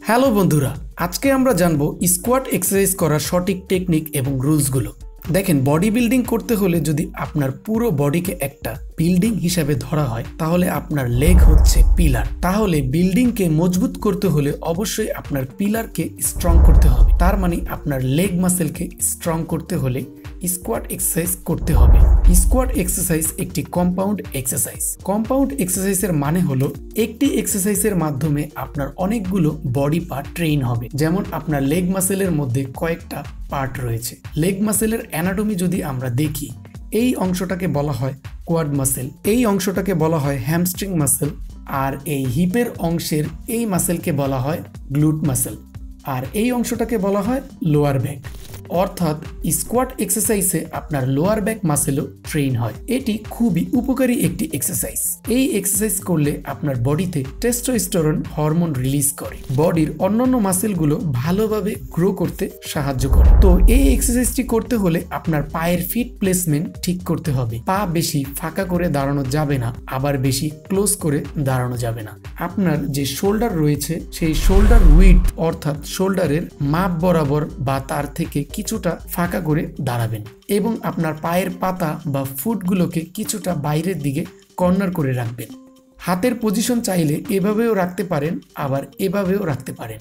Hello বন্ধুরা, আজকে আমরা জানবো স্কোয়াট এক্সারসাইজ করার সঠিক টেকনিক এবং রুলসগুলো। দেখেন, বডি বিল্ডিং করতে হলে যদি আপনার পুরো বডিকে একটা বিল্ডিং হিসাবে ধরা হয় তাহলে আপনার লেগ হচ্ছে পিলার। তাহলে বিল্ডিংকে মজবুত করতে হলে অবশ্যই আপনার পিলারকে স্ট্রং করতে হবে। তার মানে আপনার লেগ মাসেলকে স্ট্রং করতে হলে স্কোয়াট এক্সারসাইজ করতে হবে। স্কোয়াট এক্সারসাইজ একটি কম্পাউন্ড এক্সারসাইজ। কম্পাউন্ড এক্সারসাইজের মানে হলো একটি এক্সারসাইজের মাধ্যমে আপনার অনেকগুলো বডি পার্ট ট্রেন হবে। যেমন আপনার লেগ মাসেলের মধ্যে কয়েকটা পার্ট রয়েছে। লেগ মাসেলের অ্যানাটমি যদি আমরা দেখি, এই অংশটাকে বলা হয় কোয়াড মাসেল, এই অংশটাকে বলা হয় হ্যামস্ট্রিং মাসেল, আর এই হিপের অংশের এই মাসেলকে বলা হয় গ্লুট মাসেল, আর এই অংশটাকে বলা হয় লোয়ার ব্যাক। অর্থাৎ স্কোয়াট এক্সারসাইজে আপনার লোয়ার ব্যাক মাসেলও ট্রেন হয়। এটি খুবই উপকারী একটি এক্সারসাইজ। এই এক্সারসাইজ করলে আপনার বডিতে টেস্টোস্টেরন হরমোন রিলিজ করে, বডির অন্যান্য মাসেলগুলো ভালোভাবে গ্রো করতে সাহায্য করে। তো এই এক্সারসাইজটি করতে হলে আপনার পায়ের ফিট প্লেসমেন্ট ঠিক করতে হবে। পা বেশি ফাঁকা করে দাঁড়ানো যাবে না, আবার বেশি ক্লোজ করে দাঁড়ানো যাবে না। আপনার যে শোল্ডার রয়েছে সেই শোল্ডার উইডথ অর্থাৎ শোল্ডারের মাপ বরাবর বা তার থেকে কিছুটা ফাঁকা করে দাঁড়াবেন এবং আপনার পায়ের পাতা বা ফুটগুলোকে কিছুটা বাইরের দিকে কর্নার করে রাখবেন। হাতের পজিশন চাইলে এভাবেও রাখতে পারেন, আবার এভাবেও রাখতে পারেন।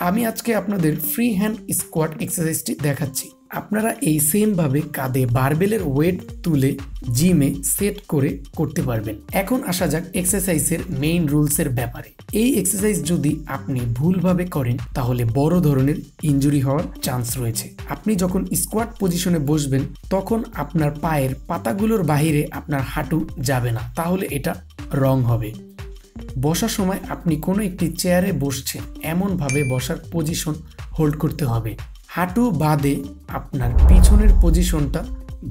আমি আজকে আপনাদের ফ্রি হ্যান্ড স্কোয়াট এক্সারসাইজটি দেখাচ্ছি। আপনারা এই সেম ভাবে কাঁধে বারবেলের ওয়েট তুলে জিমে সেট করে করতে পারবেন। এখন আসা যাক এক্সারসাইজের মেইন রুলসের ব্যাপারে। এই এক্সারসাইজ যদি আপনি ভুলভাবে করেন তাহলে বড় ধরনের ইনজুরি হওয়ার চান্স রয়েছে। আপনি যখন স্কোয়াট পজিশনে বসবেন তখন আপনার পায়ের পাতাগুলোর বাইরে আপনার হাঁটু যাবে না, তাহলে এটা রং হবে। বসার সময় আপনি কোনো একটি চেয়ারে বসছেন, এমনভাবে বসার পজিশন হোল্ড করতে হবে। হাঁটু বাদে আপনার পিছনের পজিশনটা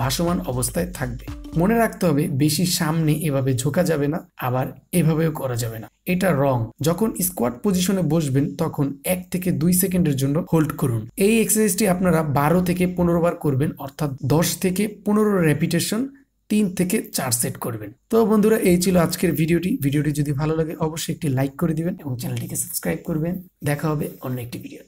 ভাসমান অবস্থায় থাকবে। মনে রাখতে হবে বেশি সামনে এভাবে ঝোঁকা যাবে না, আবার এভাবেও করা যাবে না, এটা রং। যখন স্কোয়াট পজিশনে বসবেন তখন 1 থেকে 2 সেকেন্ডের জন্য হোল্ড করুন। এই এক্সারসাইজটি আপনারা 12 থেকে 15 বার করবেন, অর্থাৎ 10 থেকে 15 রেপিটেশন 3 থেকে 4 সেট করবেন। তো বন্ধুরা, এই ছিল আজকের ভিডিওটি যদি ভালো লাগে অবশ্যই একটি লাইক করে দিবেন এবং চ্যানেলটিকে সাবস্ক্রাইব করবেন। দেখা হবে অন্য একটি ভিডিওতে।